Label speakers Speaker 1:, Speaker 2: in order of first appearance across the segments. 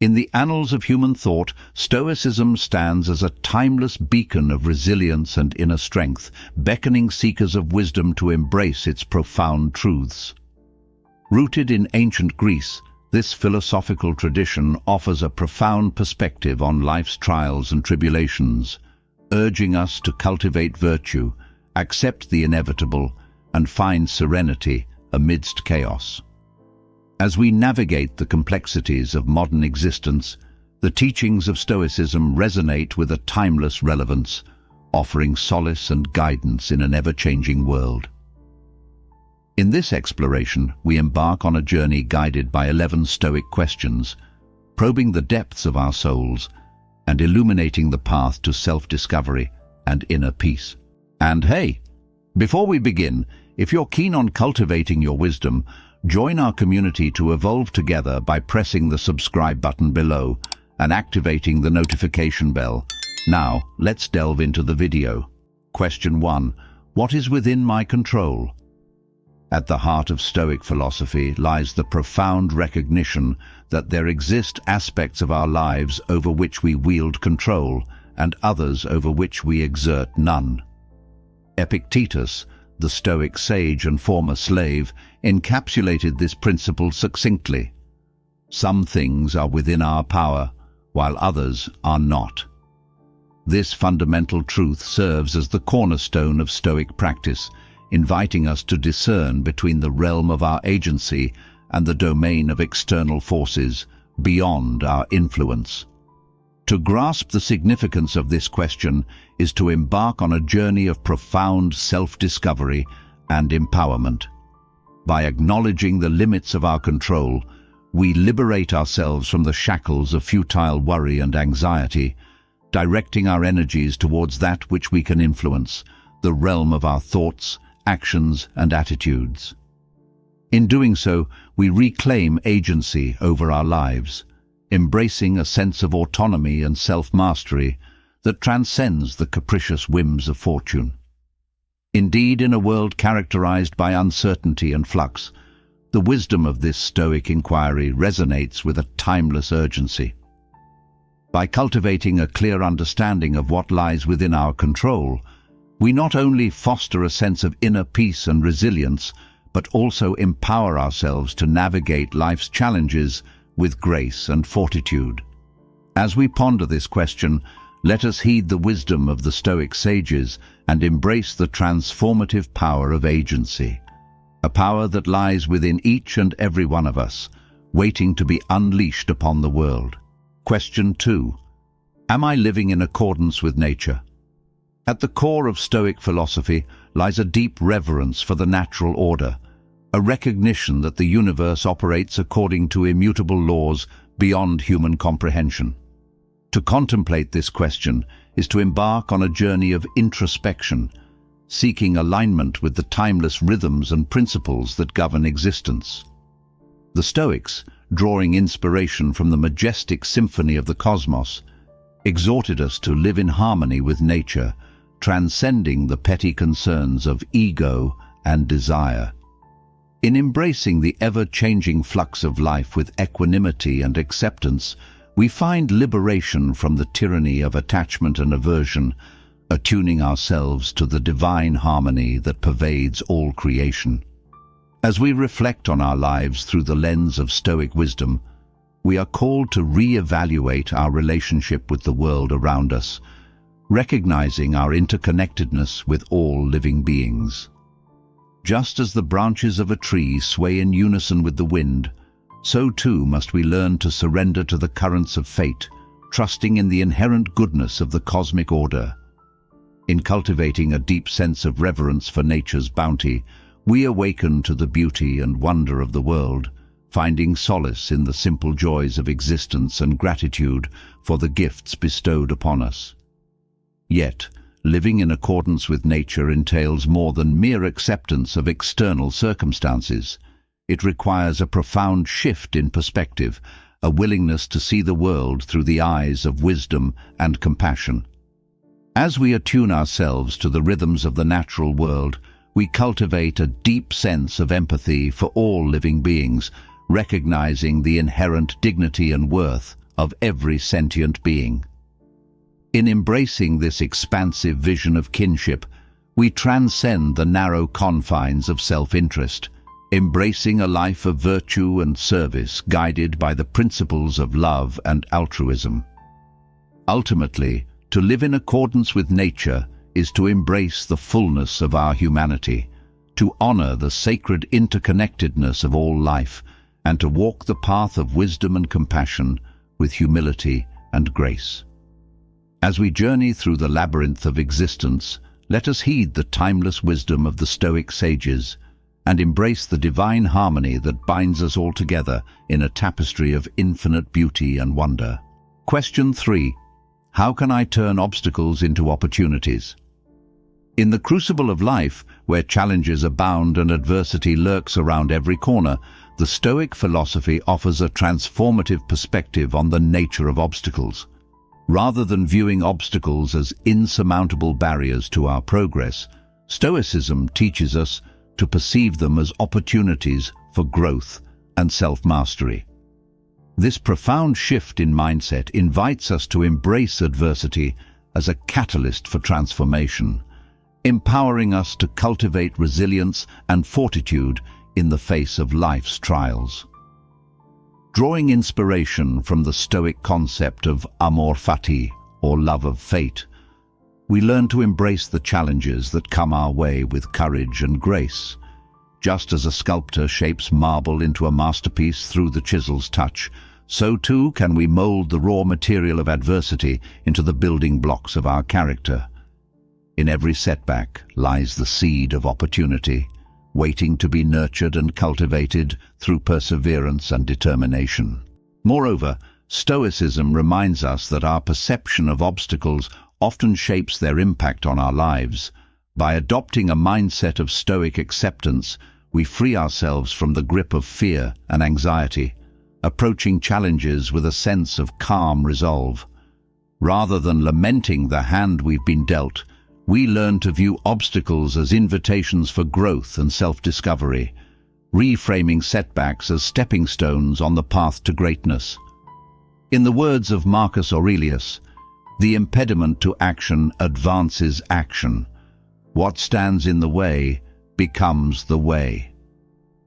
Speaker 1: In the annals of human thought, Stoicism stands as a timeless beacon of resilience and inner strength, beckoning seekers of wisdom to embrace its profound truths. Rooted in ancient Greece, this philosophical tradition offers a profound perspective on life's trials and tribulations, urging us to cultivate virtue, accept the inevitable, and find serenity amidst chaos. As we navigate the complexities of modern existence, the teachings of Stoicism resonate with a timeless relevance, offering solace and guidance in an ever-changing world. In this exploration, we embark on a journey guided by 11 Stoic questions, probing the depths of our souls and illuminating the path to self-discovery and inner peace. And hey, before we begin, if you're keen on cultivating your wisdom, join our community to evolve together by pressing the subscribe button below and activating the notification bell. Now, let's delve into the video. Question 1. What is within my control? At the heart of Stoic philosophy lies the profound recognition that there exist aspects of our lives over which we wield control and others over which we exert none. Epictetus, the Stoic sage and former slave, encapsulated this principle succinctly. Some things are within our power, while others are not. This fundamental truth serves as the cornerstone of Stoic practice, inviting us to discern between the realm of our agency and the domain of external forces beyond our influence. To grasp the significance of this question is to embark on a journey of profound self-discovery and empowerment. By acknowledging the limits of our control, we liberate ourselves from the shackles of futile worry and anxiety, directing our energies towards that which we can influence, the realm of our thoughts, actions, and attitudes. In doing so, we reclaim agency over our lives, embracing a sense of autonomy and self-mastery that transcends the capricious whims of fortune. Indeed, in a world characterized by uncertainty and flux, the wisdom of this Stoic inquiry resonates with a timeless urgency. By cultivating a clear understanding of what lies within our control, we not only foster a sense of inner peace and resilience, but also empower ourselves to navigate life's challenges with grace and fortitude. As we ponder this question, let us heed the wisdom of the Stoic sages and embrace the transformative power of agency, a power that lies within each and every one of us, waiting to be unleashed upon the world. Question 2. Am I living in accordance with nature? At the core of Stoic philosophy lies a deep reverence for the natural order, a recognition that the universe operates according to immutable laws beyond human comprehension. To contemplate this question is to embark on a journey of introspection, seeking alignment with the timeless rhythms and principles that govern existence. The Stoics, drawing inspiration from the majestic symphony of the cosmos, exhorted us to live in harmony with nature, transcending the petty concerns of ego and desire. In embracing the ever-changing flux of life with equanimity and acceptance, we find liberation from the tyranny of attachment and aversion, attuning ourselves to the divine harmony that pervades all creation. As we reflect on our lives through the lens of Stoic wisdom, we are called to re-evaluate our relationship with the world around us, recognizing our interconnectedness with all living beings. Just as the branches of a tree sway in unison with the wind, so too must we learn to surrender to the currents of fate, trusting in the inherent goodness of the cosmic order. In cultivating a deep sense of reverence for nature's bounty, we awaken to the beauty and wonder of the world, finding solace in the simple joys of existence and gratitude for the gifts bestowed upon us. Yet, living in accordance with nature entails more than mere acceptance of external circumstances. It requires a profound shift in perspective, a willingness to see the world through the eyes of wisdom and compassion. As we attune ourselves to the rhythms of the natural world, we cultivate a deep sense of empathy for all living beings, recognizing the inherent dignity and worth of every sentient being. In embracing this expansive vision of kinship, we transcend the narrow confines of self-interest, embracing a life of virtue and service guided by the principles of love and altruism. Ultimately, to live in accordance with nature is to embrace the fullness of our humanity, to honor the sacred interconnectedness of all life, and to walk the path of wisdom and compassion with humility and grace. As we journey through the labyrinth of existence, let us heed the timeless wisdom of the Stoic sages and embrace the divine harmony that binds us all together in a tapestry of infinite beauty and wonder. Question 3. How can I turn obstacles into opportunities? In the crucible of life, where challenges abound and adversity lurks around every corner, the Stoic philosophy offers a transformative perspective on the nature of obstacles. Rather than viewing obstacles as insurmountable barriers to our progress, Stoicism teaches us to perceive them as opportunities for growth and self-mastery. This profound shift in mindset invites us to embrace adversity as a catalyst for transformation, empowering us to cultivate resilience and fortitude in the face of life's trials. Drawing inspiration from the Stoic concept of amor fati, or love of fate, we learn to embrace the challenges that come our way with courage and grace. Just as a sculptor shapes marble into a masterpiece through the chisel's touch, so too can we mold the raw material of adversity into the building blocks of our character. In every setback lies the seed of opportunity, waiting to be nurtured and cultivated through perseverance and determination. Moreover, Stoicism reminds us that our perception of obstacles often shapes their impact on our lives. By adopting a mindset of Stoic acceptance, we free ourselves from the grip of fear and anxiety, approaching challenges with a sense of calm resolve. Rather than lamenting the hand we've been dealt, we learn to view obstacles as invitations for growth and self-discovery, reframing setbacks as stepping stones on the path to greatness. In the words of Marcus Aurelius, the impediment to action advances action. What stands in the way becomes the way.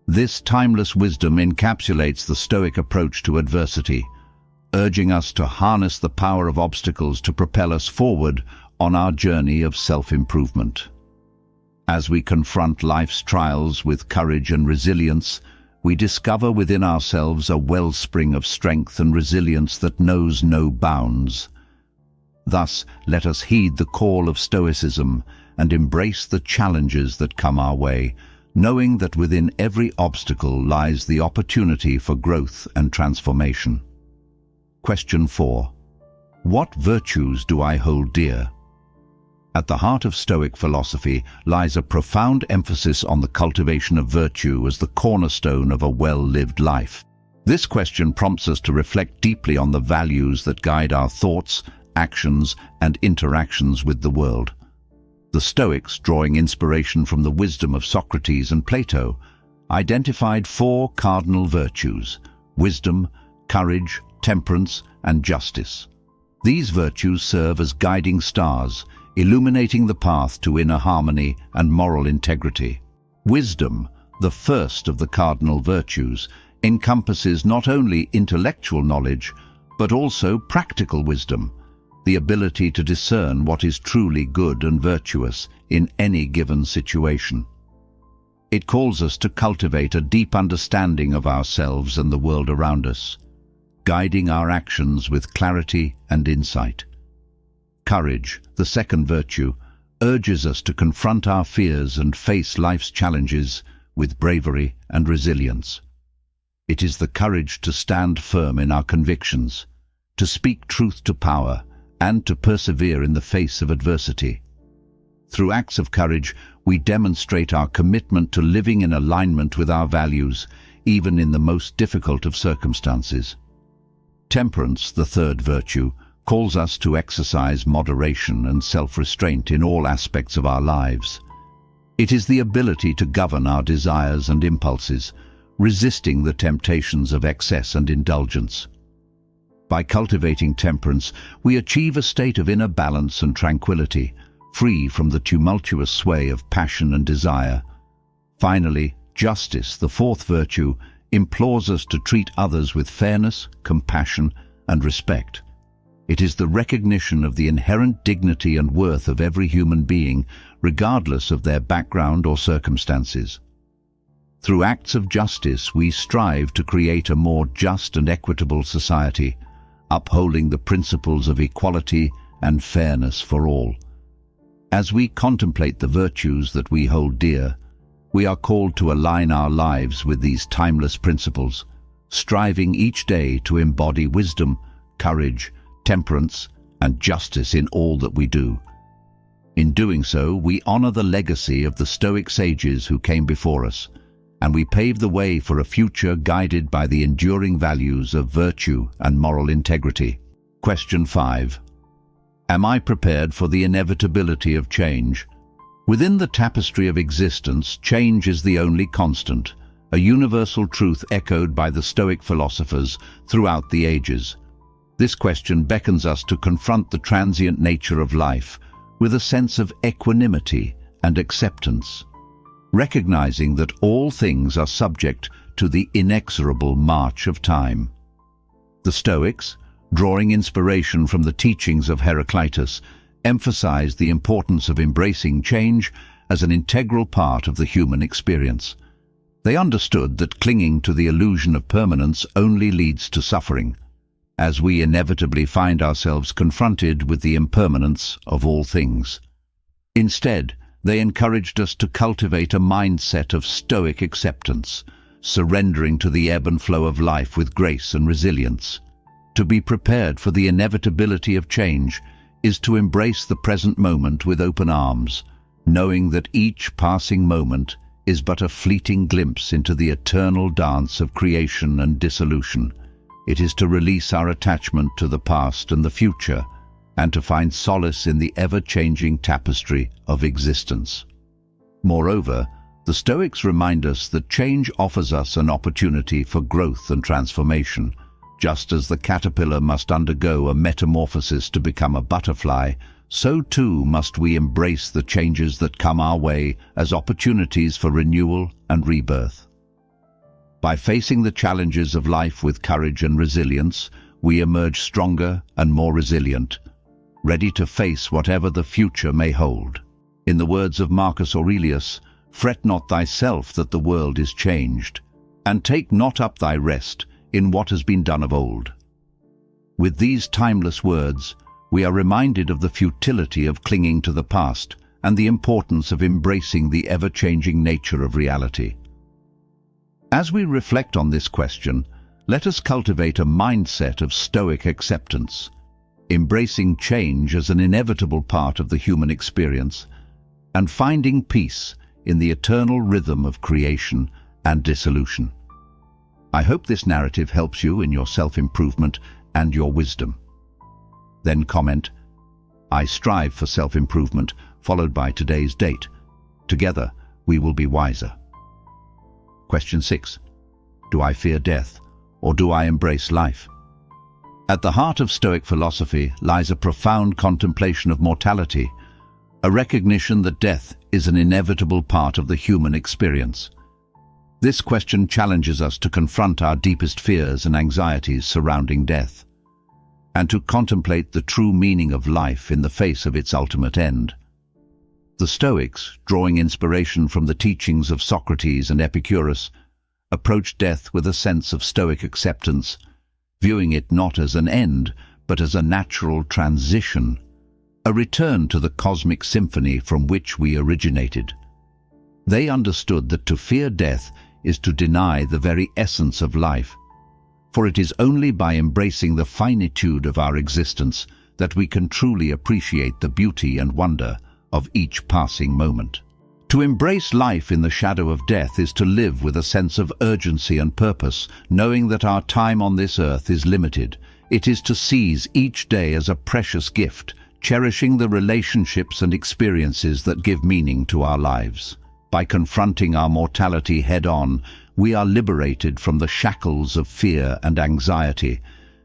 Speaker 1: This timeless wisdom encapsulates the Stoic approach to adversity, urging us to harness the power of obstacles to propel us forward on our journey of self-improvement. As we confront life's trials with courage and resilience, we discover within ourselves a wellspring of strength and resilience that knows no bounds. Thus, let us heed the call of Stoicism and embrace the challenges that come our way, knowing that within every obstacle lies the opportunity for growth and transformation. Question 4. What virtues do I hold dear? At the heart of Stoic philosophy lies a profound emphasis on the cultivation of virtue as the cornerstone of a well-lived life. This question prompts us to reflect deeply on the values that guide our thoughts, actions, and interactions with the world. The Stoics, drawing inspiration from the wisdom of Socrates and Plato, identified 4 cardinal virtues: wisdom, courage, temperance, and justice. These virtues serve as guiding stars, illuminating the path to inner harmony and moral integrity. Wisdom, the first of the cardinal virtues, encompasses not only intellectual knowledge, but also practical wisdom, the ability to discern what is truly good and virtuous in any given situation. It calls us to cultivate a deep understanding of ourselves and the world around us, guiding our actions with clarity and insight. Courage, the second virtue, urges us to confront our fears and face life's challenges with bravery and resilience. It is the courage to stand firm in our convictions, to speak truth to power, and to persevere in the face of adversity. Through acts of courage, we demonstrate our commitment to living in alignment with our values, even in the most difficult of circumstances. Temperance, the third virtue, calls us to exercise moderation and self-restraint in all aspects of our lives. It is the ability to govern our desires and impulses, resisting the temptations of excess and indulgence. By cultivating temperance, we achieve a state of inner balance and tranquility, free from the tumultuous sway of passion and desire. Finally, justice, the fourth virtue, implores us to treat others with fairness, compassion, and respect. It is the recognition of the inherent dignity and worth of every human being, regardless of their background or circumstances. Through acts of justice, we strive to create a more just and equitable society, upholding the principles of equality and fairness for all. As we contemplate the virtues that we hold dear, we are called to align our lives with these timeless principles, striving each day to embody wisdom, courage, temperance, and justice in all that we do. In doing so, we honor the legacy of the Stoic sages who came before us, and we pave the way for a future guided by the enduring values of virtue and moral integrity. Question 5. Am I prepared for the inevitability of change? Within the tapestry of existence, change is the only constant, a universal truth echoed by the Stoic philosophers throughout the ages. This question beckons us to confront the transient nature of life with a sense of equanimity and acceptance, recognizing that all things are subject to the inexorable march of time. The Stoics, drawing inspiration from the teachings of Heraclitus, emphasized the importance of embracing change as an integral part of the human experience. They understood that clinging to the illusion of permanence only leads to suffering, as we inevitably find ourselves confronted with the impermanence of all things. Instead, they encouraged us to cultivate a mindset of stoic acceptance, surrendering to the ebb and flow of life with grace and resilience. To be prepared for the inevitability of change is to embrace the present moment with open arms, knowing that each passing moment is but a fleeting glimpse into the eternal dance of creation and dissolution. It is to release our attachment to the past and the future, and to find solace in the ever-changing tapestry of existence. Moreover, the Stoics remind us that change offers us an opportunity for growth and transformation. Just as the caterpillar must undergo a metamorphosis to become a butterfly, so too must we embrace the changes that come our way as opportunities for renewal and rebirth. By facing the challenges of life with courage and resilience, we emerge stronger and more resilient, ready to face whatever the future may hold. In the words of Marcus Aurelius, "Fret not thyself that the world is changed, and take not up thy rest in what has been done of old." With these timeless words, we are reminded of the futility of clinging to the past and the importance of embracing the ever-changing nature of reality. As we reflect on this question, let us cultivate a mindset of stoic acceptance, embracing change as an inevitable part of the human experience, and finding peace in the eternal rhythm of creation and dissolution. I hope this narrative helps you in your self-improvement and your wisdom. Then comment, "I strive for self-improvement," followed by today's date. Together, we will be wiser. Question 6. Do I fear death, or do I embrace life? At the heart of Stoic philosophy lies a profound contemplation of mortality, a recognition that death is an inevitable part of the human experience. This question challenges us to confront our deepest fears and anxieties surrounding death, and to contemplate the true meaning of life in the face of its ultimate end. The Stoics, drawing inspiration from the teachings of Socrates and Epicurus, approached death with a sense of stoic acceptance, viewing it not as an end, but as a natural transition, a return to the cosmic symphony from which we originated. They understood that to fear death is to deny the very essence of life, for it is only by embracing the finitude of our existence that we can truly appreciate the beauty and wonder of each passing moment. To embrace life in the shadow of death is to live with a sense of urgency and purpose, knowing that our time on this earth is limited. It is to seize each day as a precious gift, cherishing the relationships and experiences that give meaning to our lives. By confronting our mortality head-on, we are liberated from the shackles of fear and anxiety,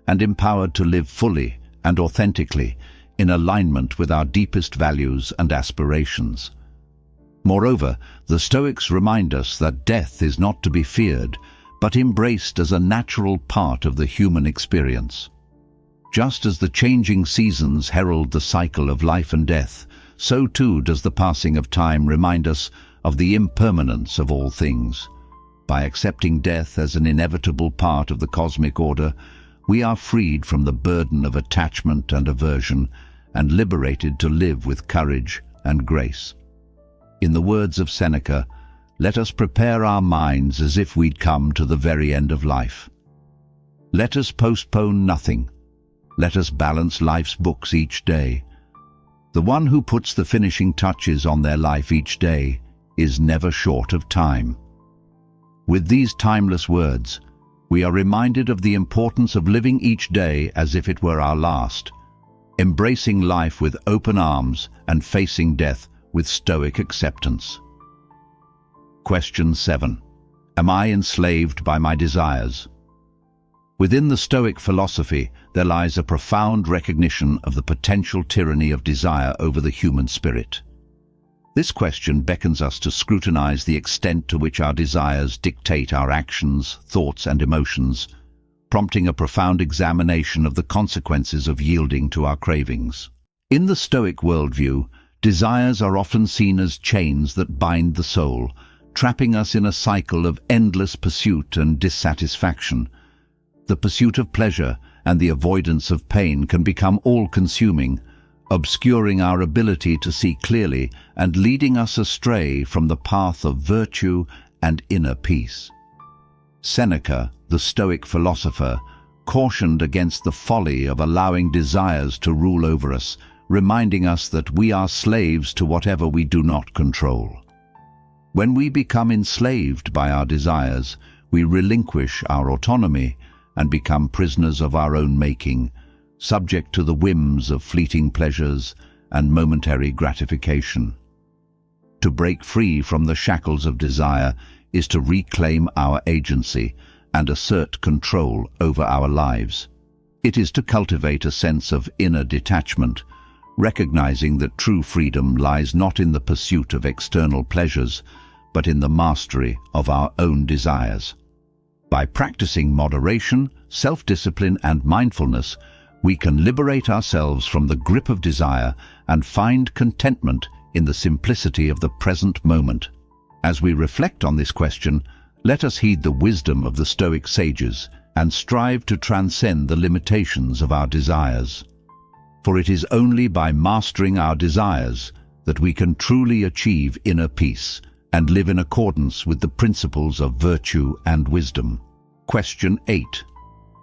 Speaker 1: and empowered to live fully and authentically in alignment with our deepest values and aspirations. Moreover, the Stoics remind us that death is not to be feared, but embraced as a natural part of the human experience. Just as the changing seasons herald the cycle of life and death, so too does the passing of time remind us of the impermanence of all things. By accepting death as an inevitable part of the cosmic order, we are freed from the burden of attachment and aversion and liberated to live with courage and grace. In the words of Seneca, let us prepare our minds as if we'd come to the very end of life. Let us postpone nothing. Let us balance life's books each day. The one who puts the finishing touches on their life each day is never short of time. With these timeless words, we are reminded of the importance of living each day as if it were our last, embracing life with open arms and facing death with stoic acceptance. Question 7. Am I enslaved by my desires? Within the Stoic philosophy, there lies a profound recognition of the potential tyranny of desire over the human spirit. This question beckons us to scrutinize the extent to which our desires dictate our actions, thoughts, and emotions, prompting a profound examination of the consequences of yielding to our cravings. In the Stoic worldview, desires are often seen as chains that bind the soul, trapping us in a cycle of endless pursuit and dissatisfaction. The pursuit of pleasure and the avoidance of pain can become all-consuming, obscuring our ability to see clearly and leading us astray from the path of virtue and inner peace. Seneca, the Stoic philosopher, cautioned against the folly of allowing desires to rule over us, reminding us that we are slaves to whatever we do not control. When we become enslaved by our desires, we relinquish our autonomy and become prisoners of our own making, subject to the whims of fleeting pleasures and momentary gratification. To break free from the shackles of desire is to reclaim our agency and assert control over our lives. It is to cultivate a sense of inner detachment, recognizing that true freedom lies not in the pursuit of external pleasures, but in the mastery of our own desires. By practicing moderation, self-discipline, and mindfulness, we can liberate ourselves from the grip of desire and find contentment in the simplicity of the present moment. As we reflect on this question, let us heed the wisdom of the Stoic sages and strive to transcend the limitations of our desires. For it is only by mastering our desires that we can truly achieve inner peace and live in accordance with the principles of virtue and wisdom. Question 8.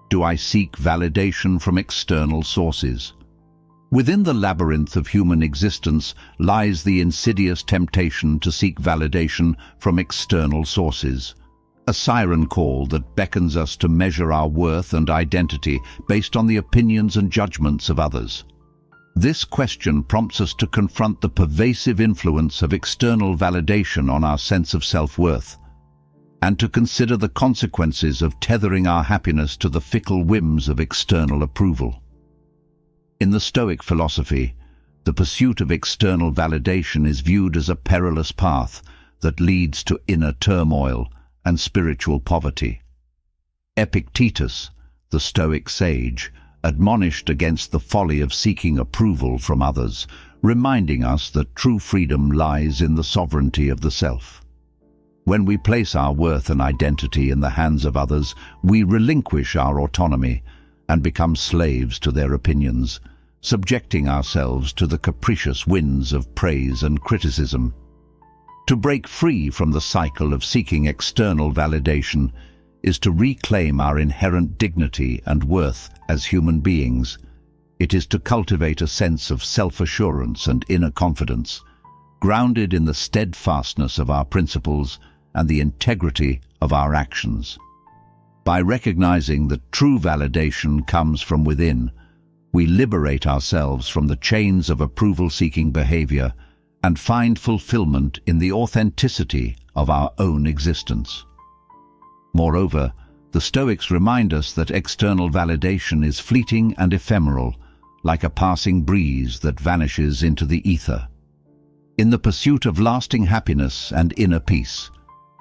Speaker 1: Do I seek validation from external sources? Within the labyrinth of human existence lies the insidious temptation to seek validation from external sources, a siren call that beckons us to measure our worth and identity based on the opinions and judgments of others. This question prompts us to confront the pervasive influence of external validation on our sense of self-worth, and to consider the consequences of tethering our happiness to the fickle whims of external approval. In the Stoic philosophy, the pursuit of external validation is viewed as a perilous path that leads to inner turmoil and spiritual poverty. Epictetus, the Stoic sage, admonished against the folly of seeking approval from others, reminding us that true freedom lies in the sovereignty of the self. When we place our worth and identity in the hands of others, we relinquish our autonomy and become slaves to their opinions, subjecting ourselves to the capricious winds of praise and criticism. To break free from the cycle of seeking external validation is to reclaim our inherent dignity and worth as human beings. It is to cultivate a sense of self-assurance and inner confidence, grounded in the steadfastness of our principles and the integrity of our actions. By recognizing that true validation comes from within, we liberate ourselves from the chains of approval-seeking behavior and find fulfillment in the authenticity of our own existence. Moreover, The Stoics remind us that external validation is fleeting and ephemeral, like a passing breeze that vanishes into the ether. In the pursuit of lasting happiness and inner peace,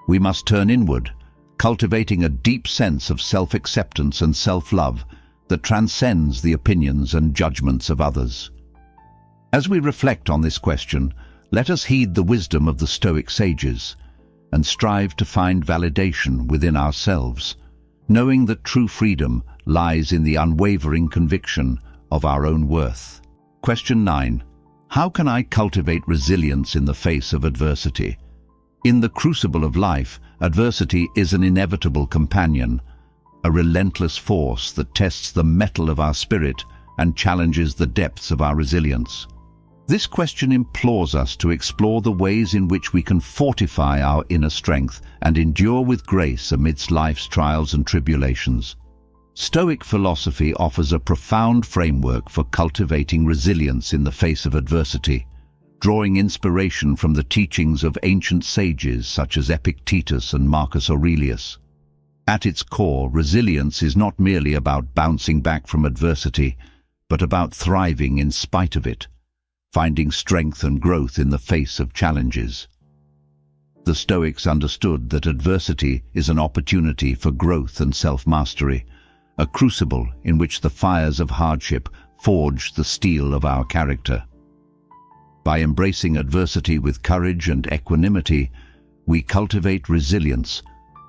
Speaker 1: we must turn inward, cultivating a deep sense of self-acceptance and self-love that transcends the opinions and judgments of others. As we reflect on this question, let us heed the wisdom of the Stoic sages and strive to find validation within ourselves, knowing that true freedom lies in the unwavering conviction of our own worth. Question 9. How can I cultivate resilience in the face of adversity? In the crucible of life, adversity is an inevitable companion, a relentless force that tests the mettle of our spirit and challenges the depths of our resilience. This question implores us to explore the ways in which we can fortify our inner strength and endure with grace amidst life's trials and tribulations. Stoic philosophy offers a profound framework for cultivating resilience in the face of adversity, drawing inspiration from the teachings of ancient sages such as Epictetus and Marcus Aurelius. At its core, resilience is not merely about bouncing back from adversity, but about thriving in spite of it, finding strength and growth in the face of challenges. The Stoics understood that adversity is an opportunity for growth and self-mastery, a crucible in which the fires of hardship forge the steel of our character. By embracing adversity with courage and equanimity, we cultivate resilience,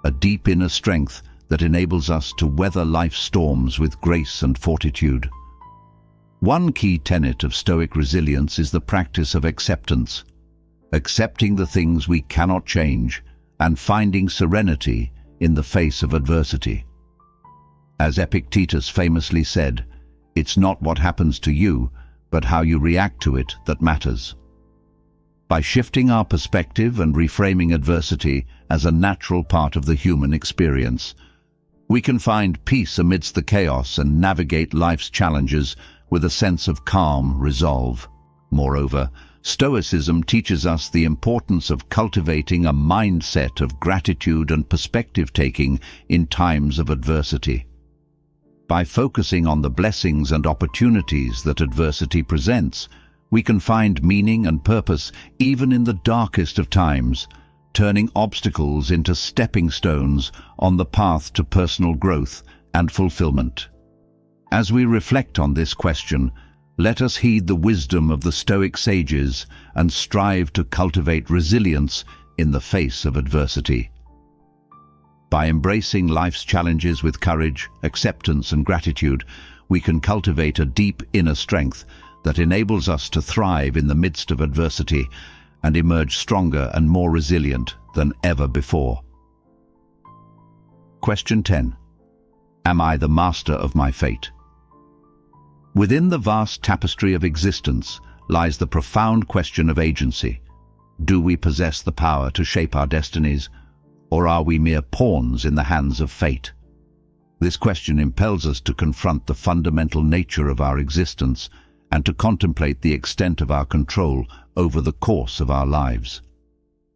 Speaker 1: a deep inner strength that enables us to weather life's storms with grace and fortitude. One key tenet of Stoic resilience is the practice of acceptance, accepting the things we cannot change and finding serenity in the face of adversity. As Epictetus famously said, "It's not what happens to you, but how you react to it that matters." By shifting our perspective and reframing adversity as a natural part of the human experience, we can find peace amidst the chaos and navigate life's challenges with a sense of calm resolve. Moreover, Stoicism teaches us the importance of cultivating a mindset of gratitude and perspective-taking in times of adversity. By focusing on the blessings and opportunities that adversity presents, we can find meaning and purpose even in the darkest of times, turning obstacles into stepping stones on the path to personal growth and fulfillment. As we reflect on this question, let us heed the wisdom of the Stoic sages and strive to cultivate resilience in the face of adversity. By embracing life's challenges with courage, acceptance, and gratitude, we can cultivate a deep inner strength that enables us to thrive in the midst of adversity and emerge stronger and more resilient than ever before. Question 10. Am I the master of my fate? Within the vast tapestry of existence lies the profound question of agency. Do we possess the power to shape our destinies, or are we mere pawns in the hands of fate? This question impels us to confront the fundamental nature of our existence and to contemplate the extent of our control over the course of our lives.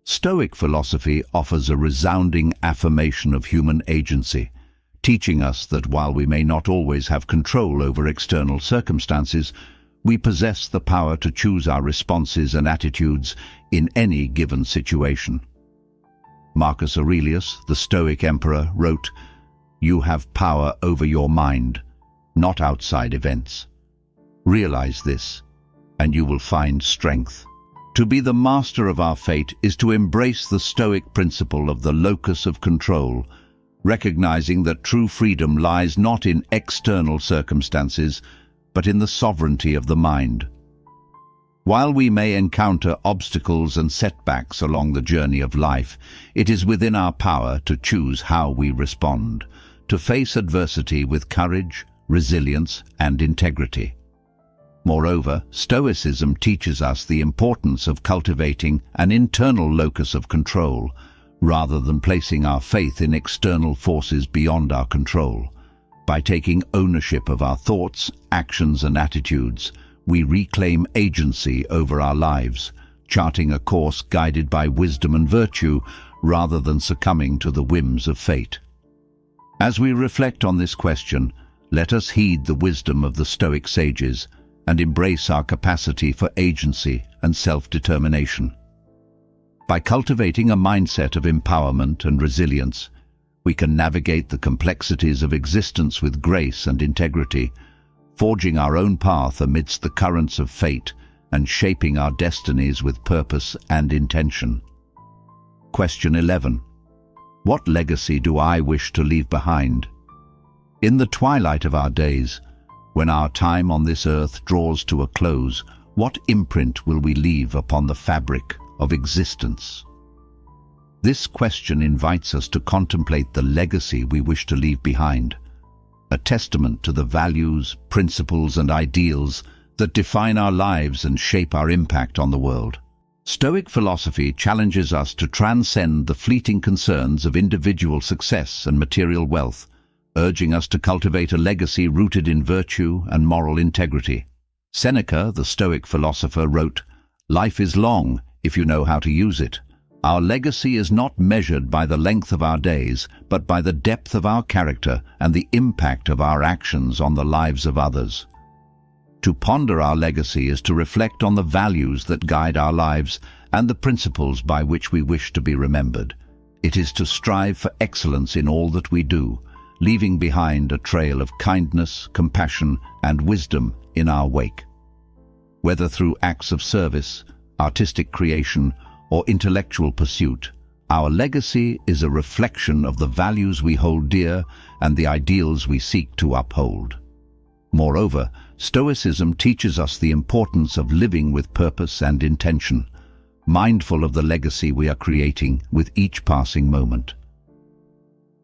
Speaker 1: Stoic philosophy offers a resounding affirmation of human agency, teaching us that while we may not always have control over external circumstances, we possess the power to choose our responses and attitudes in any given situation. Marcus Aurelius, the Stoic emperor, wrote, "You have power over your mind, not outside events. Realize this, and you will find strength." To be the master of our fate is to embrace the Stoic principle of the locus of control, recognizing that true freedom lies not in external circumstances, but in the sovereignty of the mind. While we may encounter obstacles and setbacks along the journey of life, it is within our power to choose how we respond, to face adversity with courage, resilience, and integrity. Moreover, Stoicism teaches us the importance of cultivating an internal locus of control, rather than placing our faith in external forces beyond our control. By taking ownership of our thoughts, actions, and attitudes, we reclaim agency over our lives, charting a course guided by wisdom and virtue rather than succumbing to the whims of fate. As we reflect on this question, let us heed the wisdom of the Stoic sages and embrace our capacity for agency and self-determination. By cultivating a mindset of empowerment and resilience, we can navigate the complexities of existence with grace and integrity, forging our own path amidst the currents of fate and shaping our destinies with purpose and intention. Question 11. What legacy do I wish to leave behind? In the twilight of our days, when our time on this earth draws to a close, what imprint will we leave upon the fabric of existence? This question invites us to contemplate the legacy we wish to leave behind, a testament to the values, principles, and ideals that define our lives and shape our impact on the world. Stoic philosophy challenges us to transcend the fleeting concerns of individual success and material wealth, urging us to cultivate a legacy rooted in virtue and moral integrity. Seneca, the Stoic philosopher, wrote, "Life is long if you know how to use it. Our legacy is not measured by the length of our days, but by the depth of our character and the impact of our actions on the lives of others." To ponder our legacy is to reflect on the values that guide our lives and the principles by which we wish to be remembered. It is to strive for excellence in all that we do, leaving behind a trail of kindness, compassion, and wisdom in our wake. Whether through acts of service, artistic creation, or intellectual pursuit, our legacy is a reflection of the values we hold dear and the ideals we seek to uphold. Moreover, Stoicism teaches us the importance of living with purpose and intention, mindful of the legacy we are creating with each passing moment.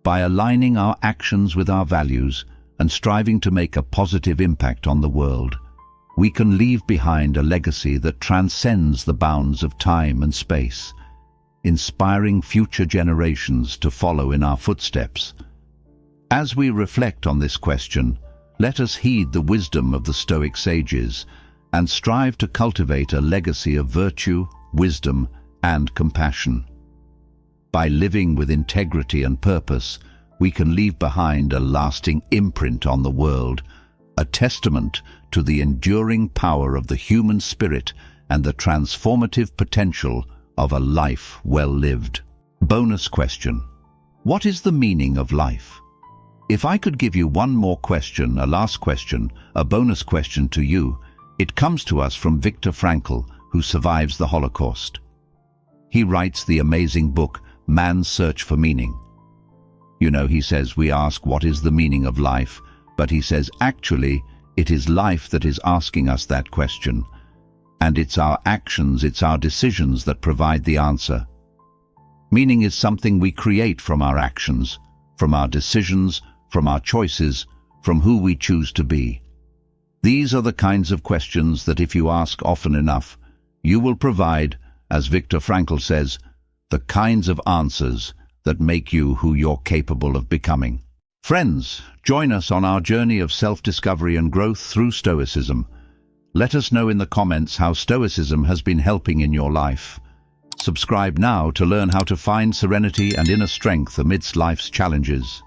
Speaker 1: By aligning our actions with our values and striving to make a positive impact on the world, we can leave behind a legacy that transcends the bounds of time and space, inspiring future generations to follow in our footsteps. As we reflect on this question, let us heed the wisdom of the Stoic sages and strive to cultivate a legacy of virtue, wisdom, and compassion. By living with integrity and purpose, we can leave behind a lasting imprint on the world, a testament to the enduring power of the human spirit and the transformative potential of a life well lived. Bonus question. What is the meaning of life? If I could give you one more question, a last question, a bonus question to you, it comes to us from Viktor Frankl, who survives the Holocaust. He writes the amazing book, Man's Search for Meaning. You know, he says we ask what is the meaning of life, but he says actually it is life that is asking us that question. And it's our actions, it's our decisions that provide the answer. Meaning is something we create from our actions, from our decisions, from our choices, from who we choose to be. These are the kinds of questions that if you ask often enough, you will provide, as Viktor Frankl says, the kinds of answers that make you who you're capable of becoming. Friends, join us on our journey of self-discovery and growth through Stoicism. Let us know in the comments how Stoicism has been helping in your life. Subscribe now to learn how to find serenity and inner strength amidst life's challenges.